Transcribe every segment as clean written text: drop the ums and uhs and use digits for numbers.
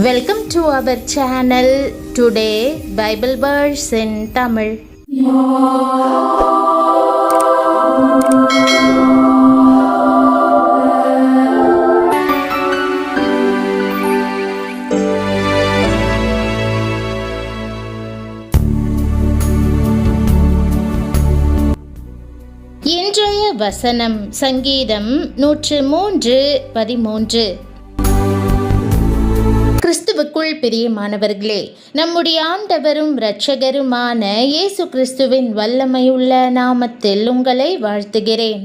Welcome to our channel. Today Bible verse in Tamil. இன்றைய வசனம் சங்கீதம் 103:13. கிறிஸ்துவுக்குள் பிரியமானவர்களே, நம்முடைய ஆண்டவரும் இரட்சகருமான இயேசு கிறிஸ்துவின் வல்லமையுள்ள நாமத்தில் உங்களை வாழ்த்துகிறேன்.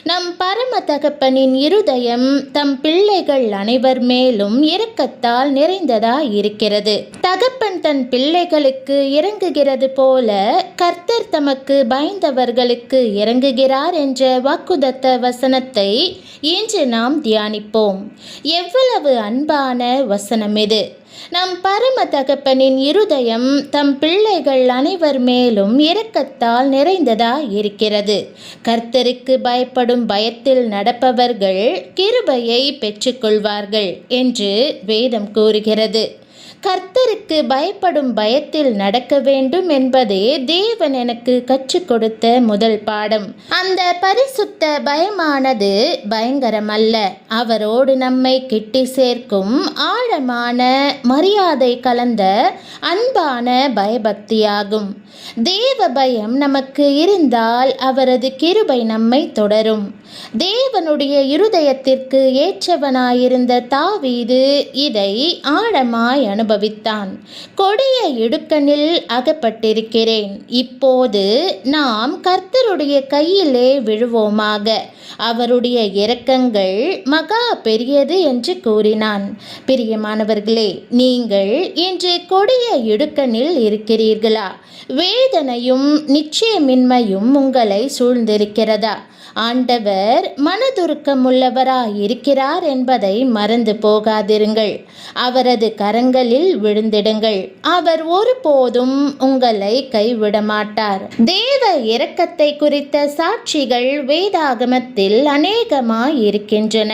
நம் பரம தகப்பனின் இருதயம் தம் பிள்ளைகள் அனைவர் மேலும் இரக்கத்தால் நிறைந்ததாய் இருக்கிறது. தகப்பன் தன் பிள்ளைகளுக்கு இறங்குகிறது போல கர்த்தர் தமக்கு பயந்தவர்களுக்கு இறங்குகிறார் என்ற வாக்குதத்த வசனத்தை இன்று நாம் தியானிப்போம். எவ்வளவு அன்பான வசனம் இது! நம் பரம தகப்பனின் இருதயம் தம் பிள்ளைகள் அனைவர் மேலும் இரக்கத்தால் நிறைந்ததாய் இருக்கிறது. கர்த்தருக்கு பயப்படும் பயத்தில் நடப்பவர்கள் கிருபையை பெற்றுக்கொள்வார்கள் என்று வேதம் கூறுகிறது. கர்த்தருக்கு பயப்படும் பயத்தில் நடக்க வேண்டும் என்பதே தேவன் எனக்கு கற்றுக் கொடுத்த முதல் பாடம். அந்த பரிசுத்த பயமானது பயங்கரமல்ல, அவரோடு நம்மை கிட்டி சேர்க்கும் ஆழமான மரியாதை கலந்த அன்பான பயபக்தியாகும். தேவ பயம் நமக்கு இருந்தால் அவரது கிருபை நம்மை தொடரும். தேவனுடைய இருதயத்திற்கு ஏற்றவனாயிருந்த தாவீது இதை ஆழமாய் அனுபவித்தான். கொடிய இடுக்கணில் அகப்பட்டிருக்கிறேன், இப்போது நாம் கர்த்தருடைய கையிலே விழுவோமாக, அவருடைய இரக்கங்கள் மகா பெரியது என்று கூறினான். பிரியமானவர்களே, நீங்கள் இன்று கொடிய இடுக்கணில் இருக்கிறீர்களா? வேதனையும் நிச்சயமின்மையும் உங்களை சூழ்ந்திருக்கிறதா? ஆண்டவர் மனதுருக்கமுள்ளவராய் இருக்கிறார் என்பதை மறந்து போகாதிருங்கள். அவரது கரங்களில் விழுந்திடுங்கள். அவர் ஒருபோதும் உங்களை கைவிட மாட்டார். தேவ இரக்கத்தை குறித்த சாட்சிகள் வேதாகமத்தில் அநேகமாய் இருக்கின்றன.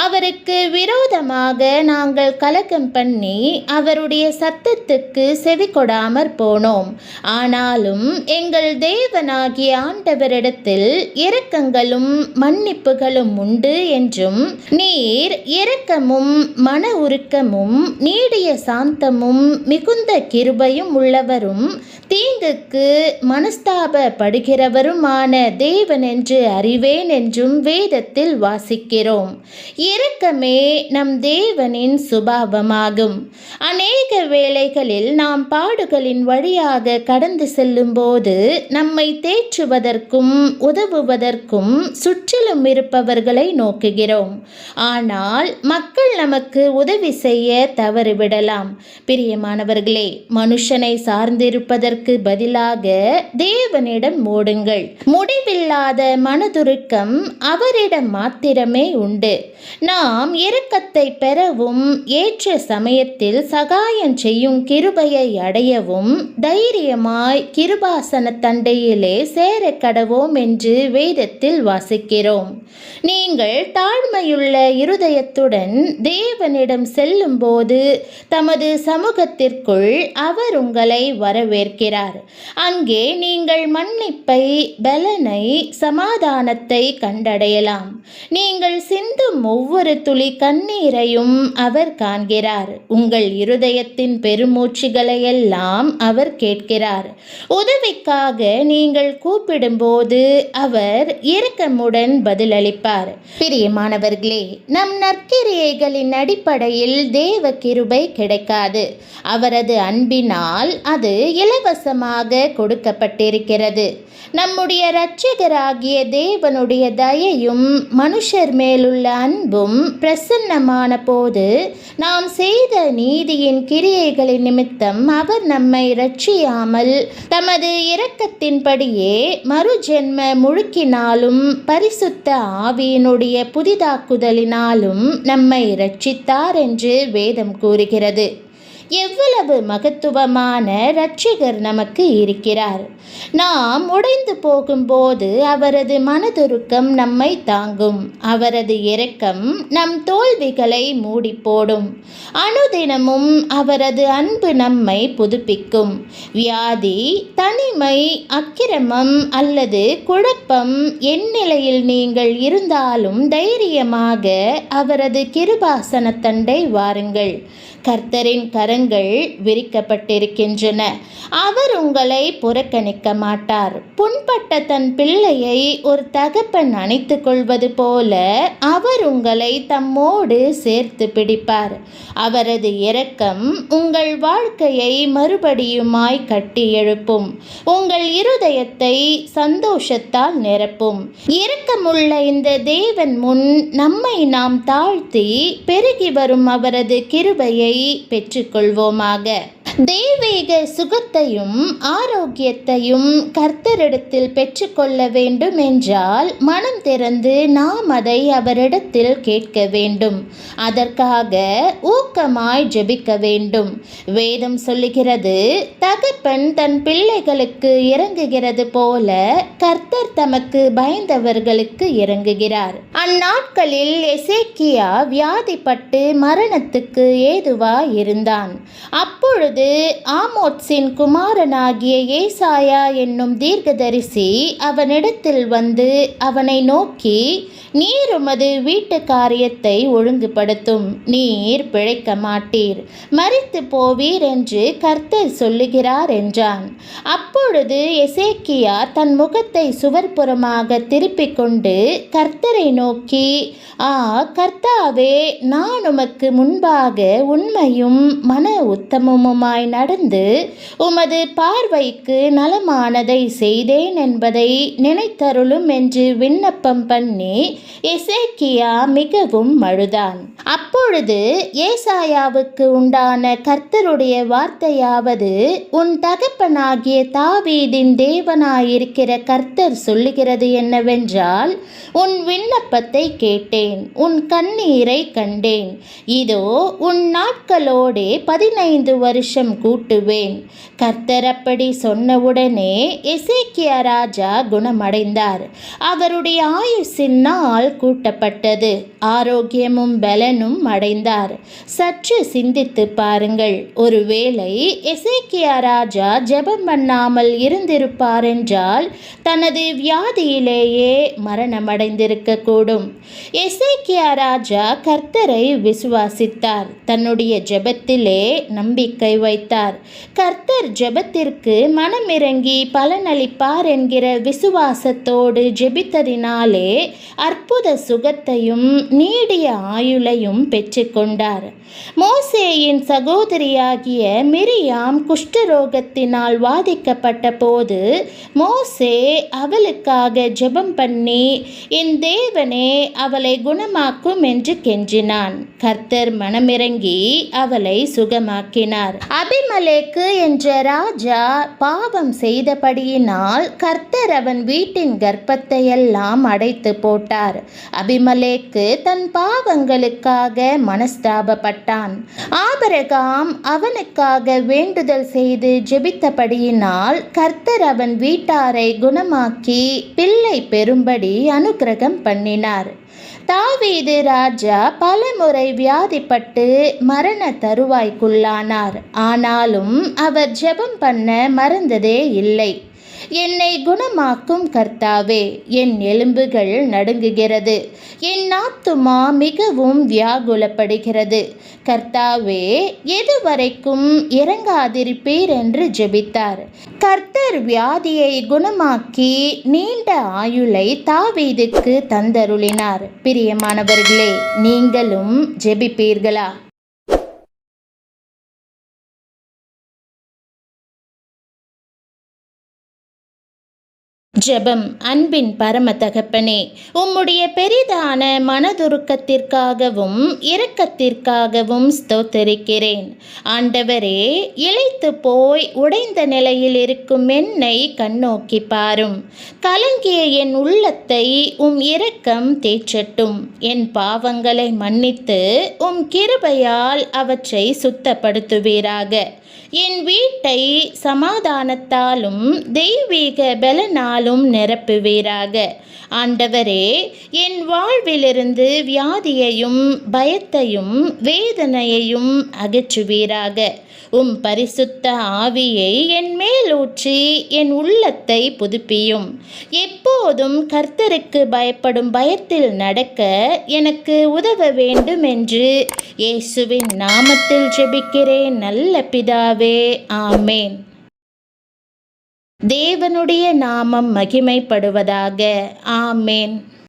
அவருக்கு விரோதமாக நாங்கள் கலகம் பண்ணி அவருடைய சத்தத்துக்கு செவி கொடாமற் போனோம். ஆனாலும் எங்கள் தேவனாகிய ஆண்டவரிடத்தில் இரக்கங்களும் மன்னிப்புகளும் உண்டு என்றும், நீர் இரக்கமும் மன உருக்கமும் நீடிய சாந்தமும் மிகுந்த கிருபையும் உள்ளவரும் தீங்குக்கு மனஸ்தாபப்படுகிறவருமான தேவன் என்று அறிவேன் என்றும் வேதத்தில் வாசிக்கிறோம். இரக்கமே நம் தேவனின் சுபாவமாகும். அநேக வேளைகளில் நாம் பாடுகளின் வழியாக கடந்து செல்லும் போது நம்மை தேற்றுவதற்கும் உதவுவதற்கும் சுற்றிலும் இருப்பவர்களை நோக்குகிறோம். ஆனால் மக்கள் நமக்கு உதவி செய்ய தவறிவிடலாம். பிரியமானவர்களே, மனுஷனை சார்ந்திருப்பதற்கு பதிலாக தேவனிடம் ஓடுங்கள். முடிவில்லாத மனதுருக்கம் அவரிடம் மாத்திரமே உண்டு. நாம் இரக்கத்தை பெறவும் ஏற்ற சமயத்தில் சகாயம் செய்யும் கிருபையை அடையவும் தைரியமாய் கிருபாசன தண்டையிலே சேர கடவோம் என்று வேதத்தில் வாசிக்கிறோம். நீங்கள் தாழ்மையுள்ள இருதயத்துடன் தேவனிடம் செல்லும் போது தமது சமூகத்திற்குள் அவர் உங்களை வரவேற்கிறார். அங்கே நீங்கள் மன்னிப்பை, பலனை, சமாதானத்தை கண்டடையலாம். நீங்கள் சிந்தும் ஒவ்வொரு துளி கண்ணீரையும் அவர் காண்கிறார். உங்கள் இருதயத்தின் பெருமூச்சுகளை எல்லாம் அவர் கேட்கிறார். உதவிக்காக நீங்கள் கூப்பிடும்போது அவர் இரக்கமுடன் பதிலளிப்பார். பிரியமானவர்களே, நம் நற்கிரியைகளின் அடிப்படையில் தேவ கிருபை கிடைக்காது. அவரது அன்பினால் அது இலவசமாக கொடுக்கப்பட்டிருக்கிறது. நம்முடைய இரட்சகராகிய தேவனுடைய தயையும் மனுஷர் மேலுள்ள அன்பும் பிரசன்னமான போது நாம் செய்த நீதியின் கிரியைகளின் நிமித்தம் அவர் நம்மை இரட்சியாமல் தமது இரக்கத்தின்படியே மறுஜென்ம முழுக்கினாலும் பரிசுத்த ஆவியினுடைய புதிதாக்குதலினாலும் நம்மை இரட்சித்தார் என்று வேதம் கூறுகிறது. எவ்வளவு மகத்துவமான இரட்சகர் நமக்கு இருக்கிறார். நாம் உடைந்து போகும்போது அவரது மனதுருக்கம் நம்மை தாங்கும். அவரது இரக்கம் நம் தோல்விகளை மூடி போடும். அனுதினமும் அவரது அன்பு நம்மை புதுப்பிக்கும். வியாதி, தனிமை, அக்கிரமம் அல்லது குழப்பம் எந்நிலையில் நீங்கள் இருந்தாலும் தைரியமாக அவரது கிருபாசனத்தண்டை வாருங்கள். கர்த்தரின் கரங்கள் விரிக்கப்பட்டிருக்கின்றன. அவர் உங்களை புறக்கணிக்க மாட்டார். புண்பட்ட தன் பிள்ளையை ஒரு தகப்பன் அணைத்து கொள்வது போல அவர் உங்களை தம்மோடு சேர்த்து பிடிப்பார். அவரது இரக்கம் உங்கள் வாழ்க்கையை மறுபடியுமாய் கட்டி எழுப்பும். உங்கள் இருதயத்தை சந்தோஷத்தால் நிரப்பும். இரக்கமுள்ள இந்த தேவன் முன் நம்மை நாம் தாழ்த்தி பெருகி வரும் அவரது கிருபையை பெற்றுக்கொள்வோமாக. தெய்வீக சுகத்தையும் ஆரோக்கியத்தையும் கர்த்தரிடத்தில் பெற்றுக்கொள்ள வேண்டும் என்றால் மனம் திறந்து நாம் அதை அவரிடத்தில் கேட்க வேண்டும். அதற்காக ஊக்கமாய் ஜெபிக்க வேண்டும். வேதம் சொல்லுகிறது, தகப்பன் தன் பிள்ளைகளுக்கு இறங்குகிறது போல கர்த்தர் தமக்கு பயந்தவர்களுக்கு இறங்குகிறார். அந்நாட்களில் எசேக்கியா வியாதிப்பட்டு மரணத்துக்கு ஏதுவாய் இருந்தான். அப்பொழுது ஆமோத்சின் குமாரனாகிய ஏசாயா என்னும் தீர்க்கதரிசி அவனிடத்தில் வந்து அவனை நோக்கி, நீர் உமது வீட்டு காரியத்தை ஒழுங்குபடுத்தும். நீர் பிழைக்க மாட்டீர், மரித்து போவீர் என்று கர்த்தர் சொல்லுகிறார் என்றான். அப்பொழுது எசேக்கியா தன் முகத்தை சுவர்புறமாக திருப்பிக் கொண்டு கர்த்தரை நோக்கி, கர்த்தாவே, நான் உமக்கு முன்பாக உண்மையும் மன உத்தமமுமாய் நடந்து உமது பார்வைக்கு நலமானதை செய்தேன் என்பதை நினைத்தருளும் என்று விண்ணப்பம் பண்ணி எசேக்கியா மிகவும் அழுதான். அப்பொழுது ஏசாயாவுக்கு உண்டான கர்த்தருடைய வார்த்தையாவது, உன் தகப்பனாகிய தாவீதின் தேவனாயிருக்கிற கர்த்தர் சொல்லுகிறது என்னவென்றால், உன் விண்ணப்பத்தை கேட்டேன், உன் கண்ணீரை கண்டேன். இதோ உன் நாட்களோடே 15 வருஷம் கூட்டுவேன். கர்த்தர் அப்படி சொன்னவுடனே எசேக்கியா ராஜா குணமடைந்தார். அவருடைய ஆயுசின் நாள் கூட்டப்பட்டது. ஆரோக்கியமும் பலனும் அடைந்தார். சற்று சிந்தித்து பாருங்கள். ஒருவேளை எசேக்கியா ராஜா ஜெபம் பண்ணாமல் இருந்திருப்பார் என்றால் தனது வியாதியிலேயே மரணமடைந்திருக்க கூடும். எசேக்கியா ராஜா கர்த்தரை விசுவாசித்தார். தன்னுடைய ஜெபத்திலே நம்பிக்கை வைத்தார். கர்த்தர் ஜெபத்திற்கு மனமிறங்கி பலனளிப்பார் என்கிற விசுவாசத்தோடு ஜெபித்ததினாலே அற்புத சுகத்தையும் நீடிய ஆயுளையும் பெற்றுக்கொண்டார். மோசேயின் சகோதரியாகிய மிரியாம் குஷ்டரோகத்தினால் வாதிக்கப்பட்ட போது மோசே அவளுக்காக ஜெபம் பண்ணி, என் தேவனே அவளை குணமாக்கும் என்று கெஞ்சினான். கர்த்தர் மனமிறங்கி அவளை சுகமாக்கினார். அபிமலேக்கு என்ற ராஜா பாவம் செய்தபடியினால் கர்த்தர் அவன் வீட்டின் கர்ப்பத்தை எல்லாம் அடைத்து போட்டார். அபிமலேக்கு தன் பாவங்களுக்காக மனஸ்தாபப்பட்டான். ஆபிரகாம் அவனுக்காக வேண்டுதல் செய்து ஜெபித்தபடியினால் கர்த்தர் அவன் வீட்டாரை குணமாக்கி பிள்ளை பெறும்படி அனுக்கிரகம் பண்ணினார். தாவீது ராஜா பலமுறை வியாதிப்பட்டு மரண தருவாய்க்குள்ளானார். ஆனாலும் அவர் ஜெபம் பண்ண மறந்ததே இல்லை. என்னை குணமாக்கும் கர்த்தாவே, என் எலும்புகள் நடுங்குகிறது, என் ஆத்துமா மிகவும் வியாகுலப்படுகிறது. கர்த்தாவே, எதுவரைக்கும் இறங்காதிருப்பீர் என்று ஜெபித்தார். கர்த்தர் வியாதியை குணமாக்கி நீண்ட ஆயுளை தாவீதுக்கு தந்தருளினார். பிரியமானவர்களே, நீங்களும் ஜெபிப்பீர்களா? ஜெபம். அன்பின் பரம தகப்பனே, உம்முடைய பெரிதான மனதுருக்கத்திற்காகவும் இரக்கத்திற்காகவும் ஸ்தோத்தரிக்கிறேன். ஆண்டவரே, இளைத்து போய் உடைந்த நிலையில் இருக்கும் என்னை கண்ணோக்கி பாரும். கலங்கிய என் உள்ளத்தை உம் இரக்கம் தேற்றட்டும். என் பாவங்களை மன்னித்து உம் கிருபையால் அவற்றை சுத்தப்படுத்துவீராக. என் வீட்டை சமாதானத்தாலும் தெய்வீக பலனாலும் நிரப்புவீராக. ஆண்டவரே, என் வாழ்விலிருந்து வியாதியையும் பயத்தையும் வேதனையையும் அகற்றுவீராக. உம் பரிசுத்த ஆவியை என் மேல் ஊற்றி என் உள்ளத்தை புதுப்பியும். எப்போதும் கர்த்தருக்கு பயப்படும் பயத்தில் நடக்க எனக்கு உதவ வேண்டும் என்று இயேசுவின் நாமத்தில் ஜெபிக்கிறேன் நல்ல பிதாவே, ஆமேன். தேவனுடைய நாமம் மகிமைப்படுவதாக. ஆமேன்.